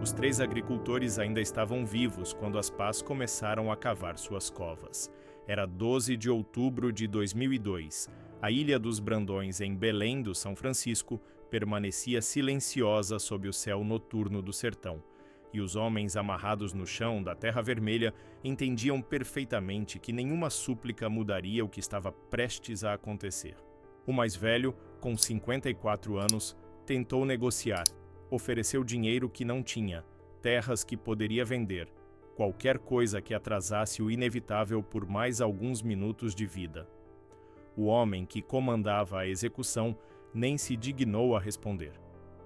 Os 3 agricultores ainda estavam vivos quando as pás começaram a cavar suas covas. Era 12 de outubro de 2002. A Ilha dos Brandões, em Belém do São Francisco, permanecia silenciosa sob o céu noturno do sertão. E os homens amarrados no chão da Terra Vermelha entendiam perfeitamente que nenhuma súplica mudaria o que estava prestes a acontecer. O mais velho, com 54 anos, tentou negociar. Ofereceu dinheiro que não tinha, terras que poderia vender, qualquer coisa que atrasasse o inevitável por mais alguns minutos de vida. O homem que comandava a execução nem se dignou a responder.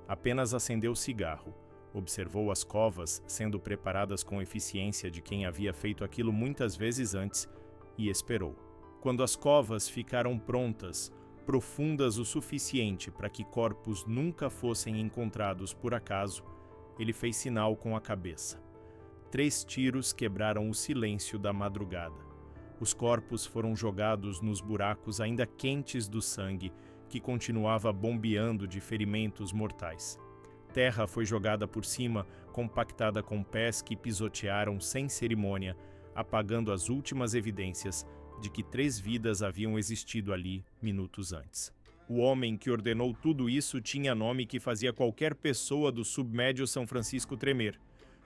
Apenas acendeu o cigarro, observou as covas sendo preparadas com eficiência de quem havia feito aquilo muitas vezes antes e esperou. Quando as covas ficaram prontas, profundas o suficiente para que corpos nunca fossem encontrados por acaso, ele fez sinal com a cabeça. 3 tiros quebraram o silêncio da madrugada. Os corpos foram jogados nos buracos ainda quentes do sangue que continuava bombeando de ferimentos mortais. Terra foi jogada por cima, compactada com pés que pisotearam sem cerimônia, apagando as últimas evidências de que 3 vidas haviam existido ali minutos antes. O homem que ordenou tudo isso tinha nome que fazia qualquer pessoa do submédio São Francisco tremer: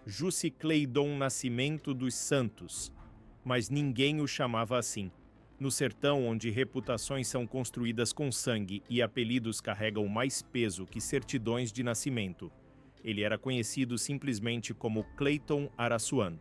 Jussi Cleidon Nascimento dos Santos. Mas ninguém o chamava assim. No sertão, onde reputações são construídas com sangue e apelidos carregam mais peso que certidões de nascimento, ele era conhecido simplesmente como Cleiton Araçuan.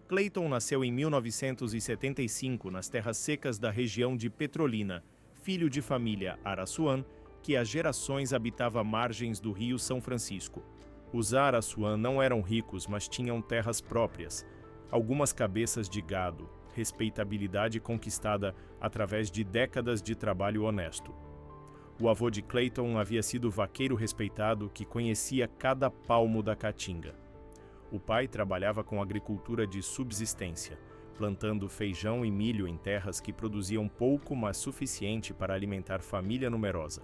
Cleiton nasceu em 1975 nas terras secas da região de Petrolina, filho de família Araçuan, que há gerações habitava margens do rio São Francisco. Os Araçuan não eram ricos, mas tinham terras próprias, algumas cabeças de gado, respeitabilidade conquistada através de décadas de trabalho honesto. O avô de Cleiton havia sido vaqueiro respeitado que conhecia cada palmo da caatinga. O pai trabalhava com agricultura de subsistência, plantando feijão e milho em terras que produziam pouco, mas suficiente para alimentar família numerosa.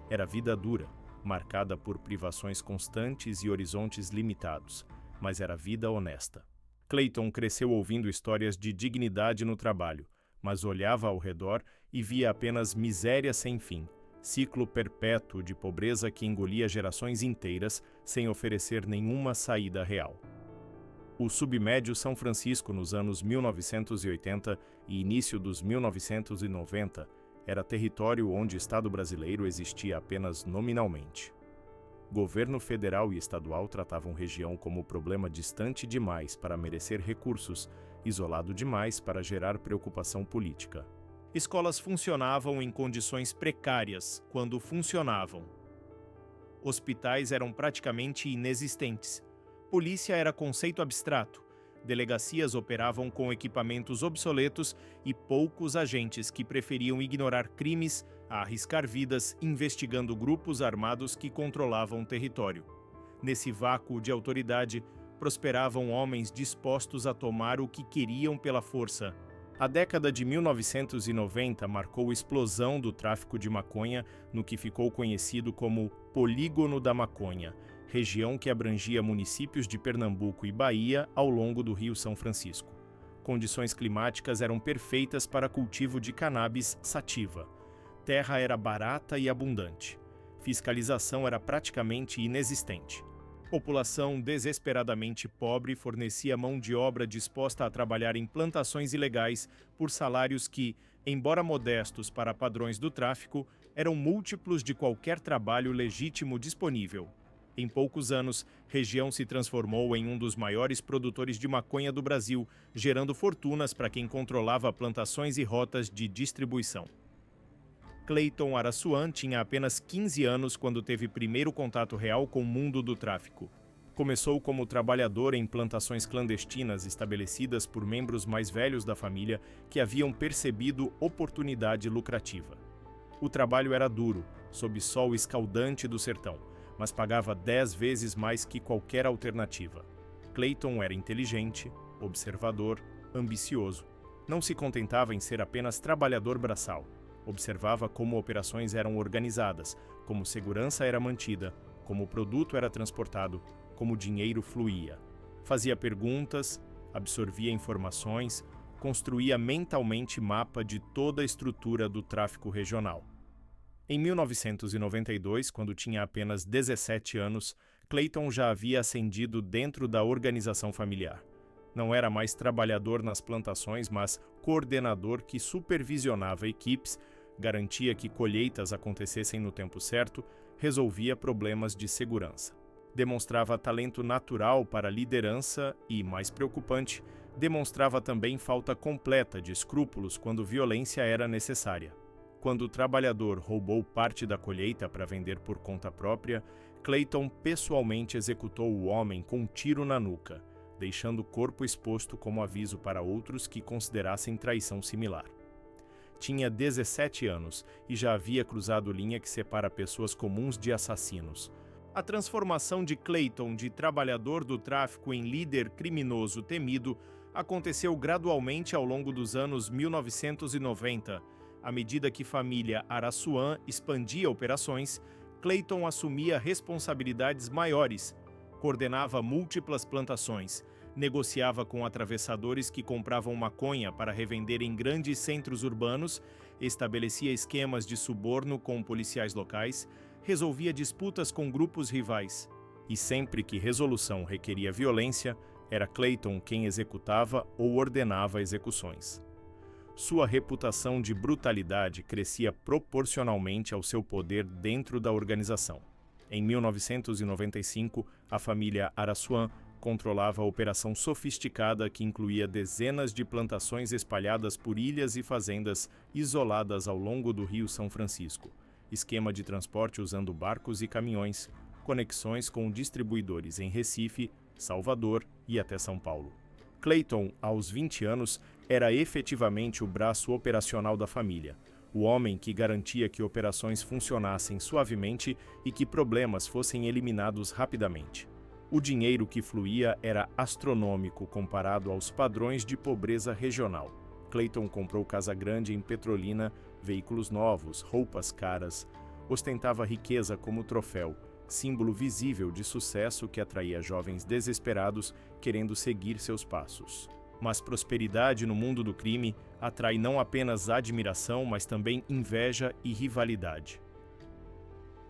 Era vida dura, marcada por privações constantes e horizontes limitados, mas era vida honesta. Cleiton cresceu ouvindo histórias de dignidade no trabalho, mas olhava ao redor e via apenas miséria sem fim, ciclo perpétuo de pobreza que engolia gerações inteiras sem oferecer nenhuma saída real. O submédio São Francisco nos anos 1980 e início dos 1990 era território onde o Estado brasileiro existia apenas nominalmente. Governo federal e estadual tratavam região como problema distante demais para merecer recursos, isolado demais para gerar preocupação política. Escolas funcionavam em condições precárias quando funcionavam. Hospitais eram praticamente inexistentes. Polícia era conceito abstrato. Delegacias operavam com equipamentos obsoletos e poucos agentes que preferiam ignorar crimes a arriscar vidas investigando grupos armados que controlavam o território. Nesse vácuo de autoridade, prosperavam homens dispostos a tomar o que queriam pela força. A década de 1990 marcou a explosão do tráfico de maconha no que ficou conhecido como Polígono da Maconha, região que abrangia municípios de Pernambuco e Bahia ao longo do Rio São Francisco. Condições climáticas eram perfeitas para cultivo de cannabis sativa. Terra era barata e abundante. Fiscalização era praticamente inexistente. População desesperadamente pobre fornecia mão de obra disposta a trabalhar em plantações ilegais por salários que, embora modestos para padrões do tráfico, eram múltiplos de qualquer trabalho legítimo disponível. Em poucos anos, região se transformou em um dos maiores produtores de maconha do Brasil, gerando fortunas para quem controlava plantações e rotas de distribuição. Cleiton Araçuan tinha apenas 15 anos quando teve primeiro contato real com o mundo do tráfico. Começou como trabalhador em plantações clandestinas estabelecidas por membros mais velhos da família que haviam percebido oportunidade lucrativa. O trabalho era duro, sob sol escaldante do sertão, mas pagava 10 vezes mais que qualquer alternativa. Cleiton era inteligente, observador, ambicioso. Não se contentava em ser apenas trabalhador braçal. Observava como operações eram organizadas, como segurança era mantida, como o produto era transportado, como o dinheiro fluía. Fazia perguntas, absorvia informações, construía mentalmente mapa de toda a estrutura do tráfico regional. Em 1992, quando tinha apenas 17 anos, Clayton já havia ascendido dentro da organização familiar. Não era mais trabalhador nas plantações, mas coordenador que supervisionava equipes, garantia que colheitas acontecessem no tempo certo, resolvia problemas de segurança. Demonstrava talento natural para liderança e, mais preocupante, demonstrava também falta completa de escrúpulos quando violência era necessária. Quando o trabalhador roubou parte da colheita para vender por conta própria, Clayton pessoalmente executou o homem com um tiro na nuca, deixando o corpo exposto como aviso para outros que considerassem traição similar. Tinha 17 anos e já havia cruzado linha que separa pessoas comuns de assassinos. A transformação de Clayton de trabalhador do tráfico em líder criminoso temido aconteceu gradualmente ao longo dos anos 1990. À medida que a família Araçuan expandia operações, Clayton assumia responsabilidades maiores, coordenava múltiplas plantações, negociava com atravessadores que compravam maconha para revender em grandes centros urbanos, estabelecia esquemas de suborno com policiais locais, resolvia disputas com grupos rivais. E sempre que resolução requeria violência, era Clayton quem executava ou ordenava execuções. Sua reputação de brutalidade crescia proporcionalmente ao seu poder dentro da organização. Em 1995, a família Araçuan controlava a operação sofisticada que incluía dezenas de plantações espalhadas por ilhas e fazendas isoladas ao longo do Rio São Francisco, esquema de transporte usando barcos e caminhões, conexões com distribuidores em Recife, Salvador e até São Paulo. Clayton, aos 20 anos, era efetivamente o braço operacional da família, o homem que garantia que operações funcionassem suavemente e que problemas fossem eliminados rapidamente. O dinheiro que fluía era astronômico comparado aos padrões de pobreza regional. Clayton comprou casa grande em Petrolina, veículos novos, roupas caras, ostentava riqueza como troféu, símbolo visível de sucesso que atraía jovens desesperados querendo seguir seus passos. Mas prosperidade no mundo do crime atrai não apenas admiração, mas também inveja e rivalidade.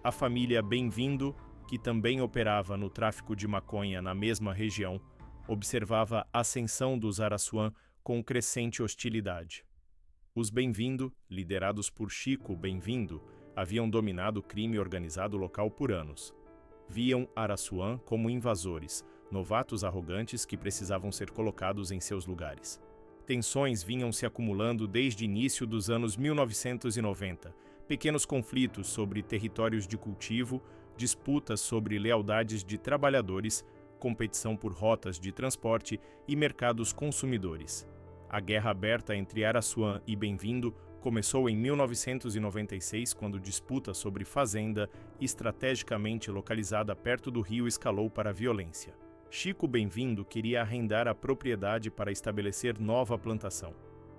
A família Bem-vindo, que também operava no tráfico de maconha na mesma região, observava a ascensão dos Araçuan com crescente hostilidade. Os Bem-vindo, liderados por Chico Bem-vindo, haviam dominado o crime organizado local por anos. Viam Araçuan como invasores, novatos arrogantes que precisavam ser colocados em seus lugares. Tensões vinham se acumulando desde o início dos anos 1990, pequenos conflitos sobre territórios de cultivo, disputas sobre lealdades de trabalhadores, competição por rotas de transporte e mercados consumidores. A guerra aberta entre Araçuan e Bem-vindo começou em 1996, quando disputa sobre fazenda, estrategicamente localizada perto do rio, escalou para a violência. Chico Bem-vindo queria arrendar a propriedade para estabelecer nova plantação.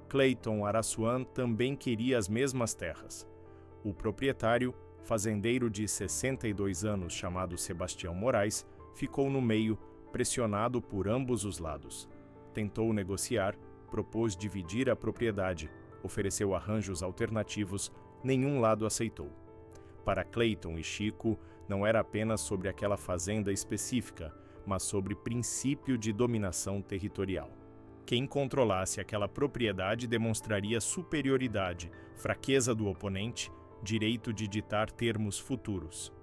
Clayton Araçuan também queria as mesmas terras. O proprietário, fazendeiro de 62 anos chamado Sebastião Moraes, ficou no meio, pressionado por ambos os lados. Tentou negociar, propôs dividir a propriedade, ofereceu arranjos alternativos, nenhum lado aceitou. Para Clayton e Chico, não era apenas sobre aquela fazenda específica, mas sobre princípio de dominação territorial. Quem controlasse aquela propriedade demonstraria superioridade, fraqueza do oponente, direito de ditar termos futuros.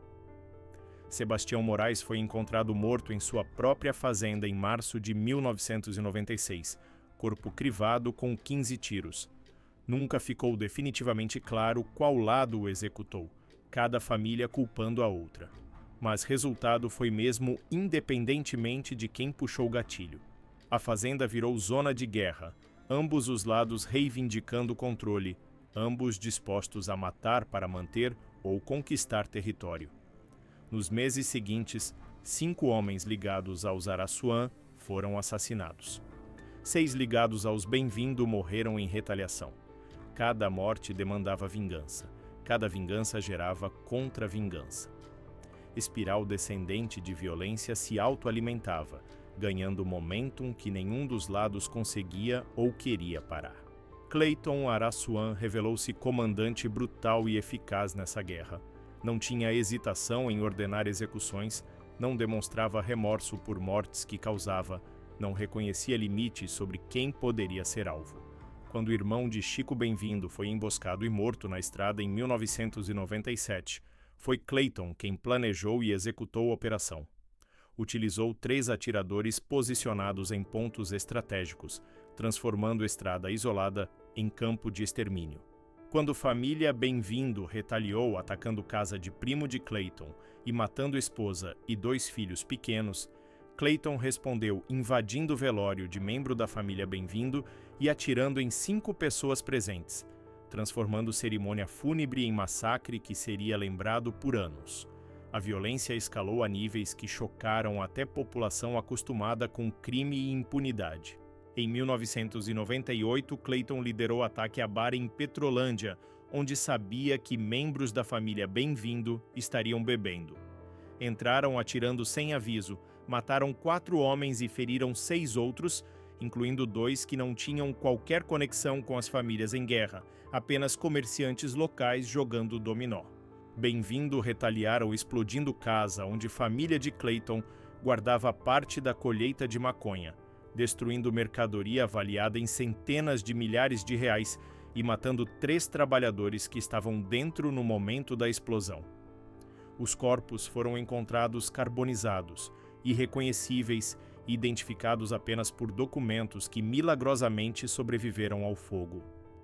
Sebastião Moraes foi encontrado morto em sua própria fazenda em março de 1996, corpo crivado com 15 tiros. Nunca ficou definitivamente claro qual lado o executou, cada família culpando a outra. Mas resultado foi mesmo independentemente de quem puxou o gatilho. A fazenda virou zona de guerra, ambos os lados reivindicando o controle, ambos dispostos a matar para manter ou conquistar território. Nos meses seguintes, 5 homens ligados aos Araçuan foram assassinados. 6 ligados aos Bem-vindo morreram em retaliação. Cada morte demandava vingança. Cada vingança gerava contra-vingança. espiral descendente de violência se autoalimentava, ganhando momentum que nenhum dos lados conseguia ou queria parar. Clayton Araçuan revelou-se comandante brutal e eficaz nessa guerra. Não tinha hesitação em ordenar execuções, não demonstrava remorso por mortes que causava, não reconhecia limites sobre quem poderia ser alvo. Quando o irmão de Chico Bem-vindo foi emboscado e morto na estrada em 1997, foi Clayton quem planejou e executou a operação. Utilizou 3 atiradores posicionados em pontos estratégicos, transformando a estrada isolada em campo de extermínio. Quando família Bem-vindo retaliou atacando casa de primo de Clayton e matando esposa e 2 filhos pequenos, Clayton respondeu invadindo o velório de membro da família Bem-vindo e atirando em 5 pessoas presentes, transformando cerimônia fúnebre em massacre que seria lembrado por anos. A violência escalou a níveis que chocaram até população acostumada com crime e impunidade. Em 1998, Clayton liderou ataque a bar em Petrolândia, onde sabia que membros da família Bem-vindo estariam bebendo. Entraram atirando sem aviso, mataram 4 homens e feriram 6 outros, incluindo 2 que não tinham qualquer conexão com as famílias em guerra, apenas comerciantes locais jogando dominó. Bem-vindo retaliaram explodindo casa onde família de Clayton guardava parte da colheita de maconha, destruindo mercadoria avaliada em centenas de milhares de reais e matando 3 trabalhadores que estavam dentro no momento da explosão. Os corpos foram encontrados carbonizados, irreconhecíveis e identificados apenas por documentos que milagrosamente sobreviveram ao fogo.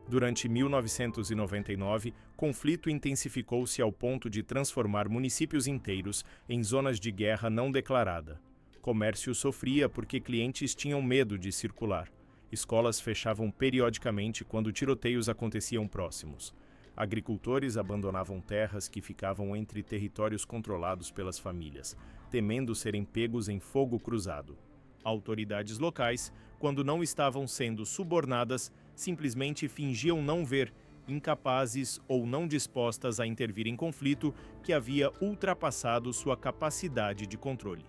Durante 1999, conflito intensificou-se ao ponto de transformar municípios inteiros em zonas de guerra não declarada. Comércio sofria porque clientes tinham medo de circular. Escolas fechavam periodicamente quando tiroteios aconteciam próximos. Agricultores abandonavam terras que ficavam entre territórios controlados pelas famílias, temendo serem pegos em fogo cruzado. Autoridades locais, quando não estavam sendo subornadas, simplesmente fingiam não ver, incapazes ou não dispostas a intervir em conflito que havia ultrapassado sua capacidade de controle.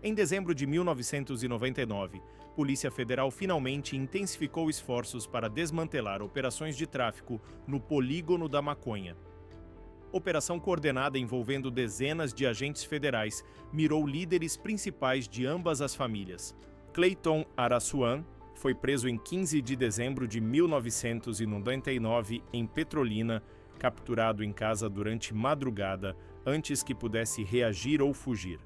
Em dezembro de 1999, Polícia Federal finalmente intensificou esforços para desmantelar operações de tráfico no Polígono da Maconha. Operação coordenada envolvendo dezenas de agentes federais mirou líderes principais de ambas as famílias. Clayton Araçuan foi preso em 15 de dezembro de 1999 em Petrolina, capturado em casa durante madrugada antes que pudesse reagir ou fugir.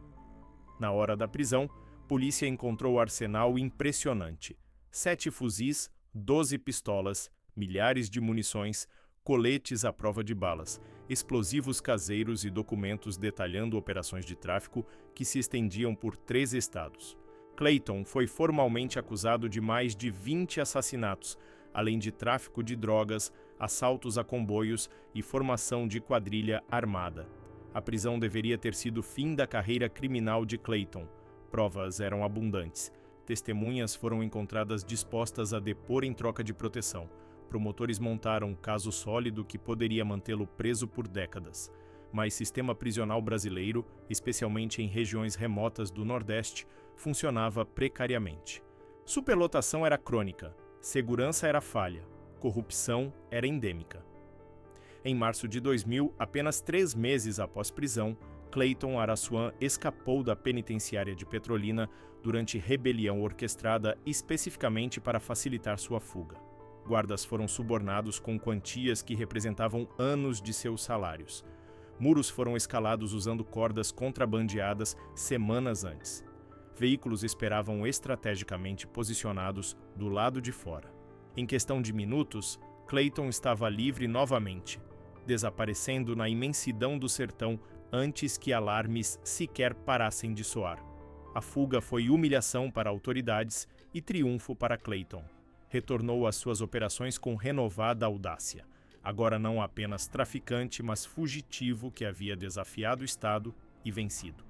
Na hora da prisão, polícia encontrou arsenal impressionante: 7 fuzis, 12 pistolas, milhares de munições, coletes à prova de balas, explosivos caseiros e documentos detalhando operações de tráfico que se estendiam por 3 estados. Clayton foi formalmente acusado de mais de 20 assassinatos, além de tráfico de drogas, assaltos a comboios e formação de quadrilha armada. A prisão deveria ter sido o fim da carreira criminal de Clayton. Provas eram abundantes. Testemunhas foram encontradas dispostas a depor em troca de proteção. Promotores montaram um caso sólido que poderia mantê-lo preso por décadas. Mas sistema prisional brasileiro, especialmente em regiões remotas do Nordeste, funcionava precariamente. Superlotação era crônica, segurança era falha, corrupção era endêmica. Em março de 2000, apenas 3 meses após prisão, Clayton Araçuan escapou da penitenciária de Petrolina durante rebelião orquestrada especificamente para facilitar sua fuga. Guardas foram subornados com quantias que representavam anos de seus salários. Muros foram escalados usando cordas contrabandeadas semanas antes. Veículos esperavam estrategicamente posicionados do lado de fora. Em questão de minutos, Clayton estava livre novamente, desaparecendo na imensidão do sertão antes que alarmes sequer parassem de soar. A fuga foi humilhação para autoridades e triunfo para Clayton. Retornou às suas operações com renovada audácia. Agora não apenas traficante, mas fugitivo que havia desafiado o Estado e vencido.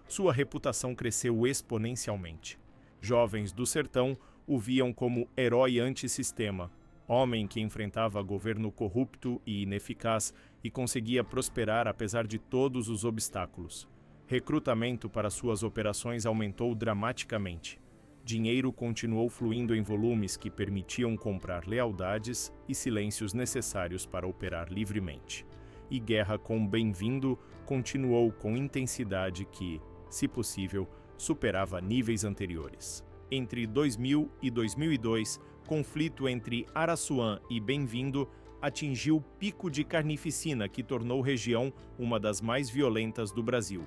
Sua reputação cresceu exponencialmente. Jovens do sertão o viam como herói antissistema, Homem que enfrentava governo corrupto e ineficaz e conseguia prosperar apesar de todos os obstáculos. Recrutamento para suas operações aumentou dramaticamente. Dinheiro continuou fluindo em volumes que permitiam comprar lealdades e silêncios necessários para operar livremente. E guerra com Bem-vindo continuou com intensidade que, se possível, superava níveis anteriores. Entre 2000 e 2002, conflito entre Araçuã e Bem-vindo atingiu pico de carnificina que tornou a região uma das mais violentas do Brasil.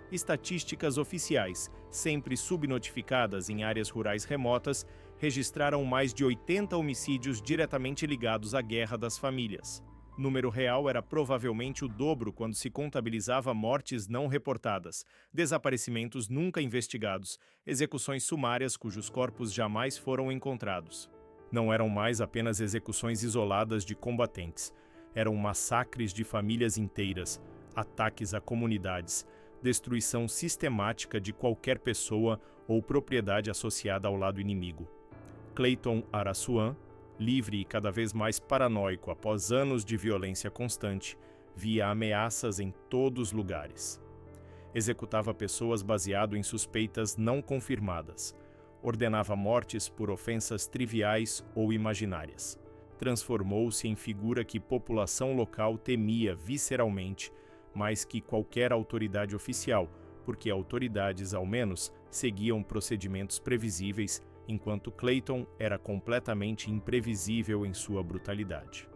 Estatísticas oficiais, sempre subnotificadas em áreas rurais remotas, registraram mais de 80 homicídios diretamente ligados à Guerra das Famílias. O número real era provavelmente o dobro quando se contabilizava mortes não reportadas, desaparecimentos nunca investigados, execuções sumárias cujos corpos jamais foram encontrados. Não eram mais apenas execuções isoladas de combatentes, eram massacres de famílias inteiras, ataques a comunidades, destruição sistemática de qualquer pessoa ou propriedade associada ao lado inimigo. Clayton Araçuã, livre e cada vez mais paranoico após anos de violência constante, via ameaças em todos os lugares. Executava pessoas baseado em suspeitas não confirmadas. Ordenava mortes por ofensas triviais ou imaginárias. Transformou-se em figura que população local temia visceralmente, mais que qualquer autoridade oficial, porque autoridades, ao menos, seguiam procedimentos previsíveis, enquanto Clayton era completamente imprevisível em sua brutalidade.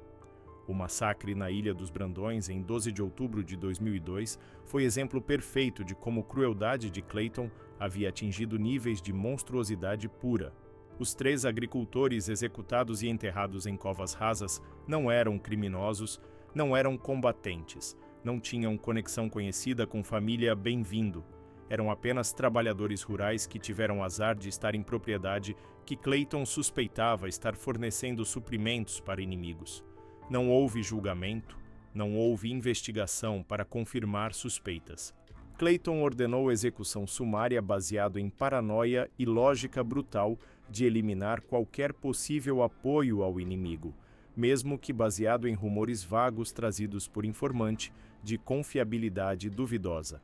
O massacre na Ilha dos Brandões, em 12 de outubro de 2002, foi exemplo perfeito de como a crueldade de Clayton havia atingido níveis de monstruosidade pura. Os 3 agricultores executados e enterrados em covas rasas não eram criminosos, não eram combatentes, não tinham conexão conhecida com família Bem-vindo. Eram apenas trabalhadores rurais que tiveram azar de estar em propriedade que Clayton suspeitava estar fornecendo suprimentos para inimigos. Não houve julgamento, não houve investigação para confirmar suspeitas. Clayton ordenou execução sumária baseado em paranoia e lógica brutal de eliminar qualquer possível apoio ao inimigo, mesmo que baseado em rumores vagos trazidos por informante de confiabilidade duvidosa.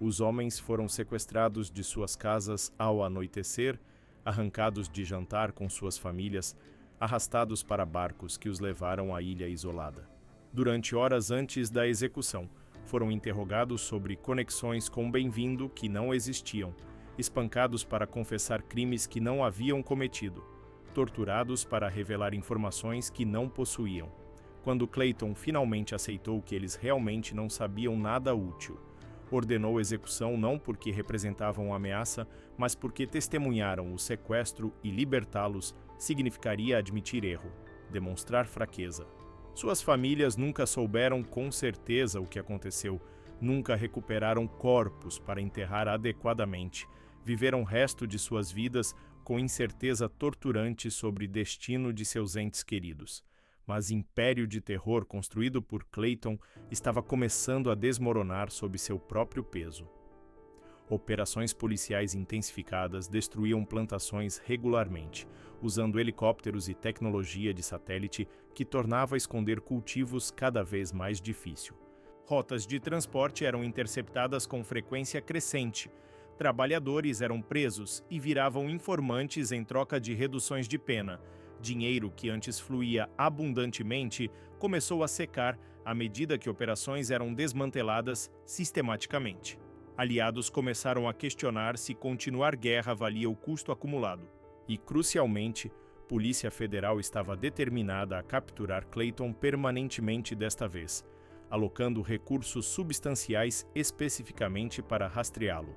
Os homens foram sequestrados de suas casas ao anoitecer, arrancados de jantar com suas famílias, arrastados para barcos que os levaram à ilha isolada. Durante horas antes da execução, foram interrogados sobre conexões com Bem-vindo que não existiam, espancados para confessar crimes que não haviam cometido, torturados para revelar informações que não possuíam. Quando Clayton finalmente aceitou que eles realmente não sabiam nada útil, ordenou execução não porque representavam ameaça, mas porque testemunharam o sequestro e libertá-los significaria admitir erro, demonstrar fraqueza. Suas famílias nunca souberam com certeza o que aconteceu, nunca recuperaram corpos para enterrar adequadamente, viveram o resto de suas vidas com incerteza torturante sobre o destino de seus entes queridos. Mas o império de terror construído por Clayton estava começando a desmoronar sob seu próprio peso. Operações policiais intensificadas destruíam plantações regularmente, usando helicópteros e tecnologia de satélite que tornava esconder cultivos cada vez mais difícil. Rotas de transporte eram interceptadas com frequência crescente. Trabalhadores eram presos e viravam informantes em troca de reduções de pena. Dinheiro que antes fluía abundantemente começou a secar à medida que operações eram desmanteladas sistematicamente. Aliados começaram a questionar se continuar guerra valia o custo acumulado. E, crucialmente, a Polícia Federal estava determinada a capturar Clayton permanentemente desta vez, alocando recursos substanciais especificamente para rastreá-lo.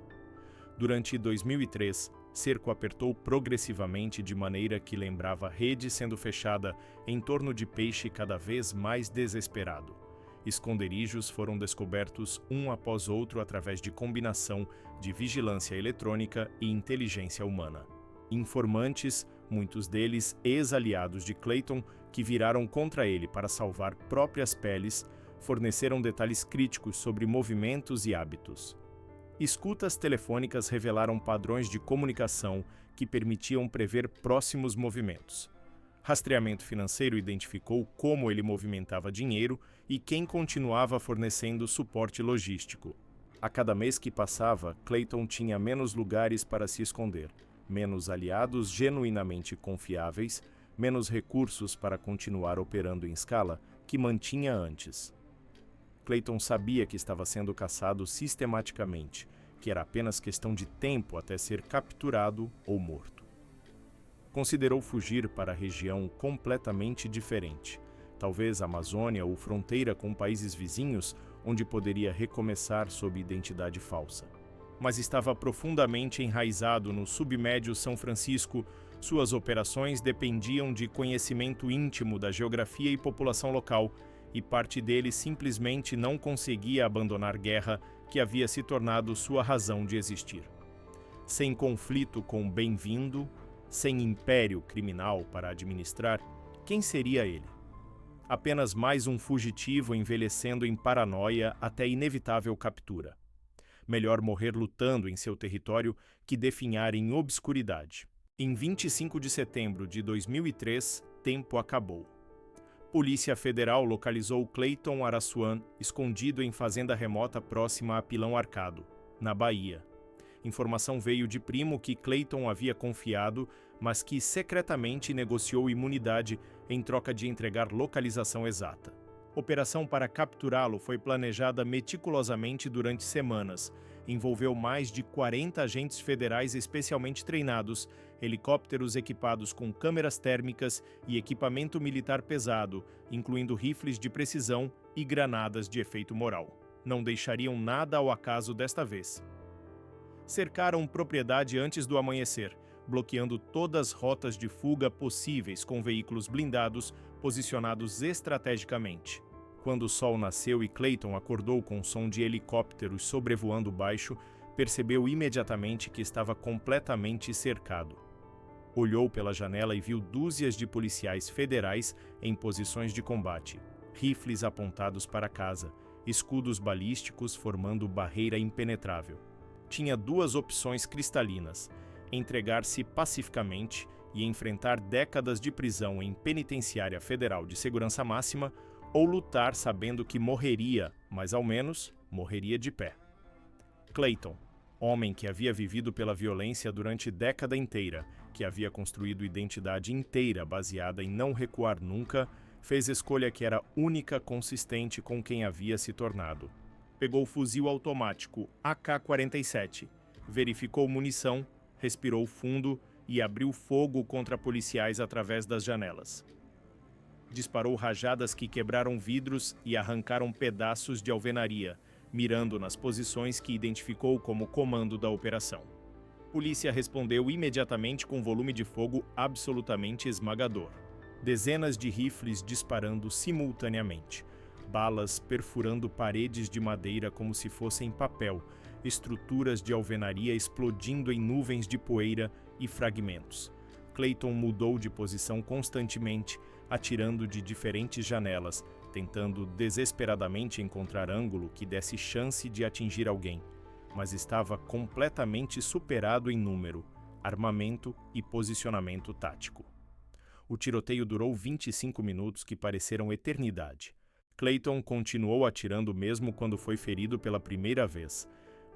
Durante 2003, cerco apertou progressivamente de maneira que lembrava rede sendo fechada em torno de peixe cada vez mais desesperado. Esconderijos foram descobertos um após outro através de combinação de vigilância eletrônica e inteligência humana. Informantes, muitos deles ex-aliados de Clayton, que viraram contra ele para salvar próprias peles, forneceram detalhes críticos sobre movimentos e hábitos. Escutas telefônicas revelaram padrões de comunicação que permitiam prever próximos movimentos. Rastreamento financeiro identificou como ele movimentava dinheiro e quem continuava fornecendo suporte logístico. A cada mês que passava, Clayton tinha menos lugares para se esconder, menos aliados genuinamente confiáveis, menos recursos para continuar operando em escala que mantinha antes. Clayton sabia que estava sendo caçado sistematicamente, que era apenas questão de tempo até ser capturado ou morto. Considerou fugir para a região completamente diferente, talvez a Amazônia ou fronteira com países vizinhos, onde poderia recomeçar sob identidade falsa. Mas estava profundamente enraizado no submédio São Francisco, suas operações dependiam de conhecimento íntimo da geografia e população local, e parte dele simplesmente não conseguia abandonar guerra que havia se tornado sua razão de existir. Sem conflito com Bem-vindo, sem império criminal para administrar, quem seria ele? Apenas mais um fugitivo envelhecendo em paranoia até inevitável captura. Melhor morrer lutando em seu território que definhar em obscuridade. Em 25 de setembro de 2003, tempo acabou. Polícia Federal localizou Clayton Araçuan escondido em fazenda remota próxima a Pilão Arcado, na Bahia. Informação veio de primo que Clayton havia confiado, mas que secretamente negociou imunidade em troca de entregar localização exata. Operação para capturá-lo foi planejada meticulosamente durante semanas. Envolveu mais de 40 agentes federais especialmente treinados, helicópteros equipados com câmeras térmicas e equipamento militar pesado, incluindo rifles de precisão e granadas de efeito moral. Não deixariam nada ao acaso desta vez. Cercaram propriedade antes do amanhecer, bloqueando todas as rotas de fuga possíveis com veículos blindados posicionados estrategicamente. Quando o sol nasceu e Clayton acordou com o som de helicópteros sobrevoando baixo, percebeu imediatamente que estava completamente cercado. Olhou pela janela e viu dúzias de policiais federais em posições de combate, rifles apontados para casa, escudos balísticos formando barreira impenetrável. Tinha duas opções cristalinas: entregar-se pacificamente e enfrentar décadas de prisão em penitenciária federal de segurança máxima, ou lutar sabendo que morreria, mas ao menos morreria de pé. Clayton, homem que havia vivido pela violência durante década inteira, que havia construído identidade inteira baseada em não recuar nunca, fez escolha que era única consistente com quem havia se tornado. Pegou o fuzil automático AK-47, verificou munição, respirou fundo e abriu fogo contra policiais através das janelas. Disparou rajadas que quebraram vidros e arrancaram pedaços de alvenaria, mirando nas posições que identificou como comando da operação. Polícia respondeu imediatamente com volume de fogo absolutamente esmagador. Dezenas de rifles disparando simultaneamente, balas perfurando paredes de madeira como se fossem papel, estruturas de alvenaria explodindo em nuvens de poeira e fragmentos. Clayton mudou de posição constantemente, atirando de diferentes janelas, tentando desesperadamente encontrar ângulo que desse chance de atingir alguém, mas estava completamente superado em número, armamento e posicionamento tático. O tiroteio durou 25 minutos que pareceram eternidade. Clayton continuou atirando mesmo quando foi ferido pela primeira vez,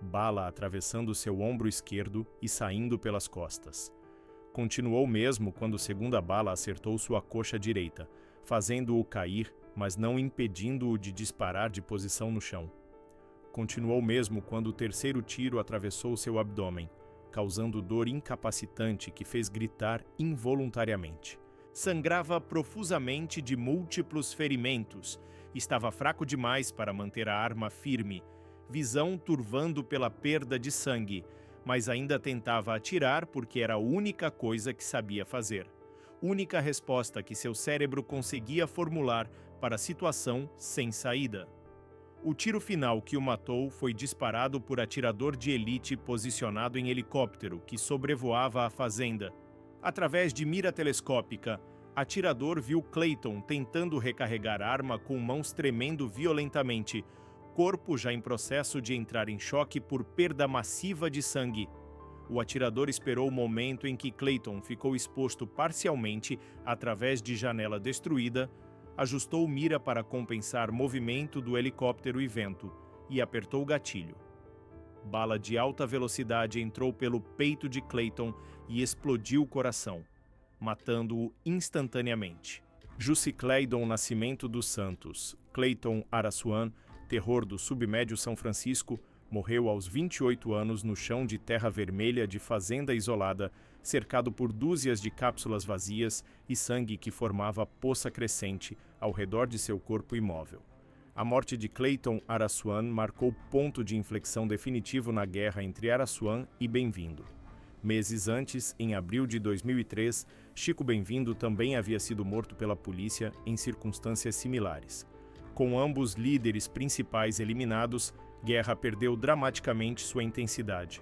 bala atravessando seu ombro esquerdo e saindo pelas costas. Continuou mesmo quando a segunda bala acertou sua coxa direita, fazendo-o cair, mas não impedindo-o de disparar de posição no chão. Continuou mesmo quando o terceiro tiro atravessou seu abdômen, causando dor incapacitante que fez gritar involuntariamente. Sangrava profusamente de múltiplos ferimentos. Estava fraco demais para manter a arma firme, visão turvando pela perda de sangue, mas ainda tentava atirar porque era a única coisa que sabia fazer. Única resposta que seu cérebro conseguia formular para a situação sem saída. O tiro final que o matou foi disparado por atirador de elite posicionado em helicóptero que sobrevoava a fazenda. Através de mira telescópica, atirador viu Clayton tentando recarregar a arma com mãos tremendo violentamente, corpo já em processo de entrar em choque por perda massiva de sangue. O atirador esperou o momento em que Clayton ficou exposto parcialmente através de janela destruída, ajustou mira para compensar movimento do helicóptero e vento e apertou o gatilho. Bala de alta velocidade entrou pelo peito de Clayton e explodiu o coração, matando-o instantaneamente. Jusicléidon Nascimento dos Santos, Clayton Araçuan, terror do submédio São Francisco, morreu aos 28 anos no chão de terra vermelha de fazenda isolada, cercado por dúzias de cápsulas vazias e sangue que formava poça crescente ao redor de seu corpo imóvel. A morte de Clayton Araçuan marcou ponto de inflexão definitivo na guerra entre Araçuan e Bem-vindo. Meses antes, em abril de 2003, Chico Bem-vindo também havia sido morto pela polícia em circunstâncias similares. Com ambos líderes principais eliminados, guerra perdeu dramaticamente sua intensidade.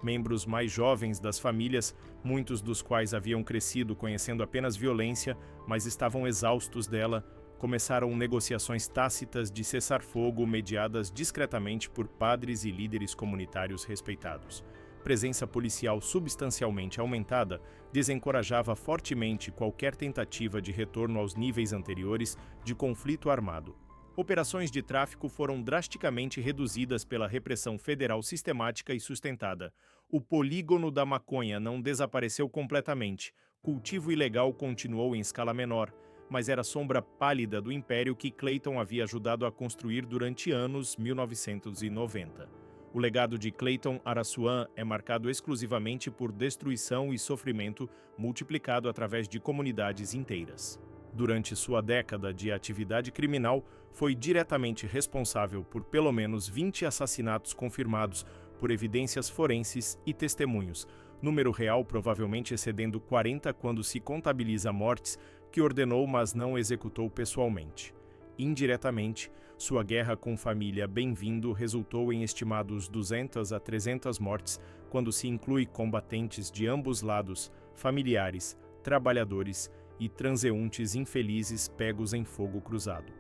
Membros mais jovens das famílias, muitos dos quais haviam crescido conhecendo apenas violência, mas estavam exaustos dela, começaram negociações tácitas de cessar-fogo mediadas discretamente por padres e líderes comunitários respeitados. Presença policial substancialmente aumentada desencorajava fortemente qualquer tentativa de retorno aos níveis anteriores de conflito armado. Operações de tráfico foram drasticamente reduzidas pela repressão federal sistemática e sustentada. O polígono da maconha não desapareceu completamente. Cultivo ilegal continuou em escala menor, mas era a sombra pálida do império que Clayton havia ajudado a construir durante anos 1990. O legado de Clayton Araçuan é marcado exclusivamente por destruição e sofrimento multiplicado através de comunidades inteiras. Durante sua década de atividade criminal, foi diretamente responsável por pelo menos 20 assassinatos confirmados por evidências forenses e testemunhos, número real provavelmente excedendo 40 quando se contabiliza mortes que ordenou, mas não executou pessoalmente. Indiretamente, sua guerra com família Bem-vindo resultou em estimados 200 a 300 mortes, quando se inclui combatentes de ambos lados, familiares, trabalhadores e transeuntes infelizes pegos em fogo cruzado.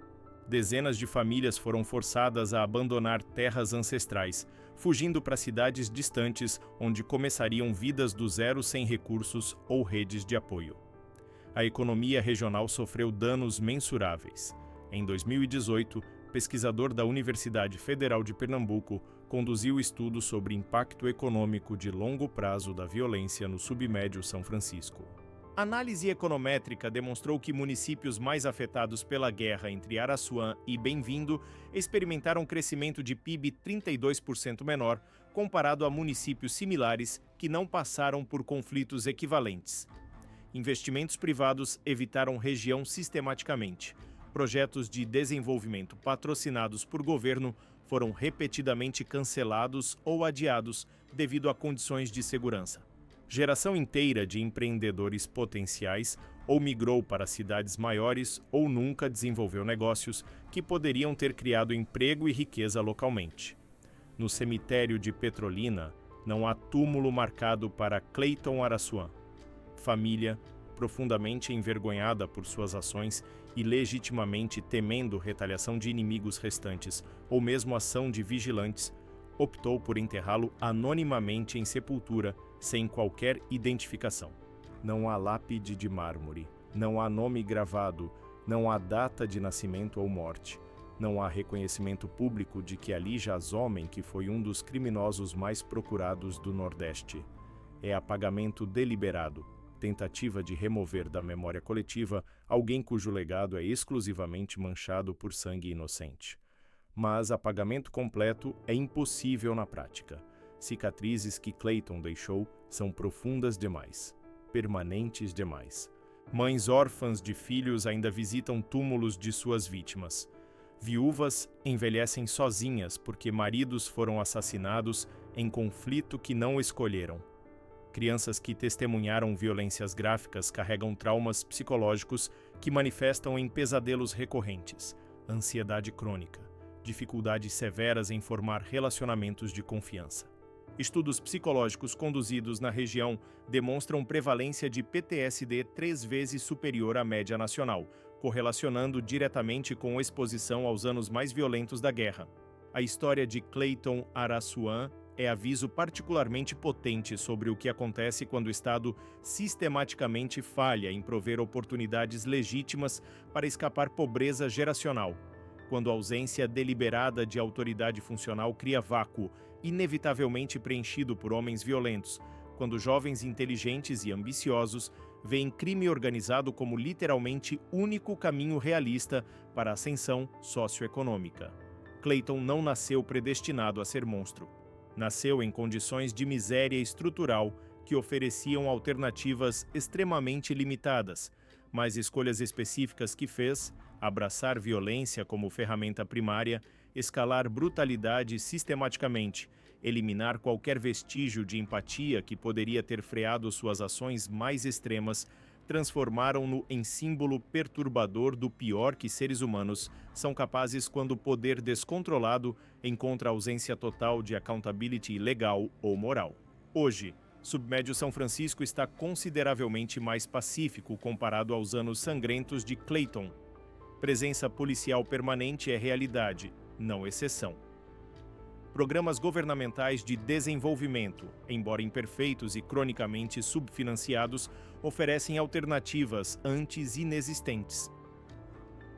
Dezenas de famílias foram forçadas a abandonar terras ancestrais, fugindo para cidades distantes onde começariam vidas do zero sem recursos ou redes de apoio. A economia regional sofreu danos mensuráveis. Em 2018, pesquisador da Universidade Federal de Pernambuco conduziu estudo sobre impacto econômico de longo prazo da violência no submédio São Francisco. Análise econométrica demonstrou que municípios mais afetados pela guerra entre Araçuan e Bem-vindo experimentaram crescimento de PIB 32% menor comparado a municípios similares que não passaram por conflitos equivalentes. Investimentos privados evitaram região sistematicamente. Projetos de desenvolvimento patrocinados por governo foram repetidamente cancelados ou adiados devido a condições de segurança. Geração inteira de empreendedores potenciais ou migrou para cidades maiores ou nunca desenvolveu negócios que poderiam ter criado emprego e riqueza localmente. No cemitério de Petrolina, não há túmulo marcado para Clayton Araçuan. Família, profundamente envergonhada por suas ações e legitimamente temendo retaliação de inimigos restantes ou mesmo ação de vigilantes, optou por enterrá-lo anonimamente em sepultura, sem qualquer identificação. Não há lápide de mármore, não há nome gravado, não há data de nascimento ou morte. Não há reconhecimento público de que ali jaz homem que foi um dos criminosos mais procurados do Nordeste. É apagamento deliberado, tentativa de remover da memória coletiva alguém cujo legado é exclusivamente manchado por sangue inocente. Mas apagamento completo é impossível na prática. Cicatrizes que Clayton deixou são profundas demais, permanentes demais. Mães órfãs de filhos ainda visitam túmulos de suas vítimas. Viúvas envelhecem sozinhas porque maridos foram assassinados em conflito que não escolheram. Crianças que testemunharam violências gráficas carregam traumas psicológicos que manifestam em pesadelos recorrentes, ansiedade crônica, dificuldades severas em formar relacionamentos de confiança. Estudos psicológicos conduzidos na região demonstram prevalência de PTSD 3 vezes superior à média nacional, correlacionando diretamente com exposição aos anos mais violentos da guerra. A história de Clayton Araçuan é aviso particularmente potente sobre o que acontece quando o Estado sistematicamente falha em prover oportunidades legítimas para escapar pobreza geracional, quando a ausência deliberada de autoridade funcional cria vácuo, inevitavelmente preenchido por homens violentos, quando jovens inteligentes e ambiciosos veem crime organizado como literalmente único caminho realista para a ascensão socioeconômica. Clayton não nasceu predestinado a ser monstro. Nasceu em condições de miséria estrutural que ofereciam alternativas extremamente limitadas, mas escolhas específicas que fez, abraçar violência como ferramenta primária, escalar brutalidade sistematicamente, eliminar qualquer vestígio de empatia que poderia ter freado suas ações mais extremas, transformaram-no em símbolo perturbador do pior que seres humanos são capazes quando o poder descontrolado encontra ausência total de accountability legal ou moral. Hoje, Submédio São Francisco está consideravelmente mais pacífico comparado aos anos sangrentos de Clayton. Presença policial permanente é realidade, não exceção. Programas governamentais de desenvolvimento, embora imperfeitos e cronicamente subfinanciados, oferecem alternativas antes inexistentes.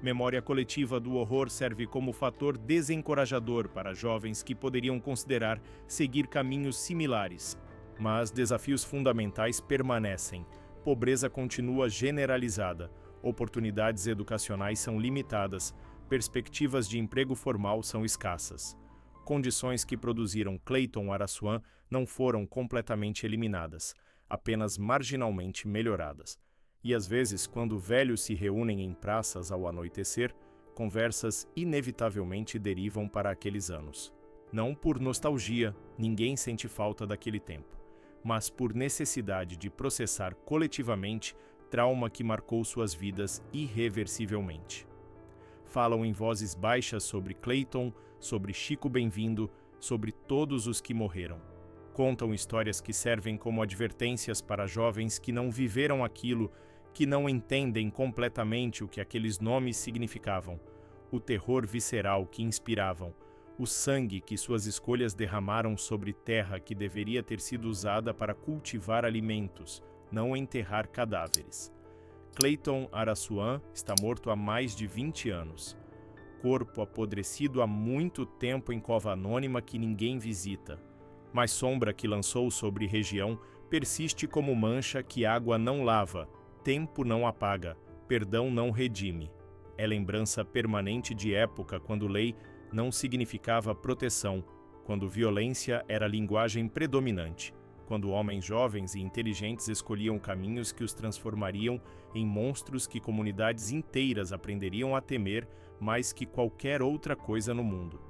Memória coletiva do horror serve como fator desencorajador para jovens que poderiam considerar seguir caminhos similares. Mas desafios fundamentais permanecem. Pobreza continua generalizada, oportunidades educacionais são limitadas, perspectivas de emprego formal são escassas. Condições que produziram Clayton Araçuan não foram completamente eliminadas, apenas marginalmente melhoradas. E às vezes, quando velhos se reúnem em praças ao anoitecer, conversas inevitavelmente derivam para aqueles anos. Não por nostalgia, ninguém sente falta daquele tempo, mas por necessidade de processar coletivamente trauma que marcou suas vidas irreversivelmente. Falam em vozes baixas sobre Clayton, sobre Chico Bem-vindo, sobre todos os que morreram. Contam histórias que servem como advertências para jovens que não viveram aquilo, que não entendem completamente o que aqueles nomes significavam, o terror visceral que inspiravam, o sangue que suas escolhas derramaram sobre terra que deveria ter sido usada para cultivar alimentos, não enterrar cadáveres. Clayton Araçuan está morto há mais de 20 anos. Corpo apodrecido há muito tempo em cova anônima que ninguém visita. Mas sombra que lançou sobre região persiste como mancha que água não lava, tempo não apaga, perdão não redime. É lembrança permanente de época quando lei não significava proteção, quando violência era a linguagem predominante, quando homens jovens e inteligentes escolhiam caminhos que os transformariam em monstros que comunidades inteiras aprenderiam a temer mais que qualquer outra coisa no mundo.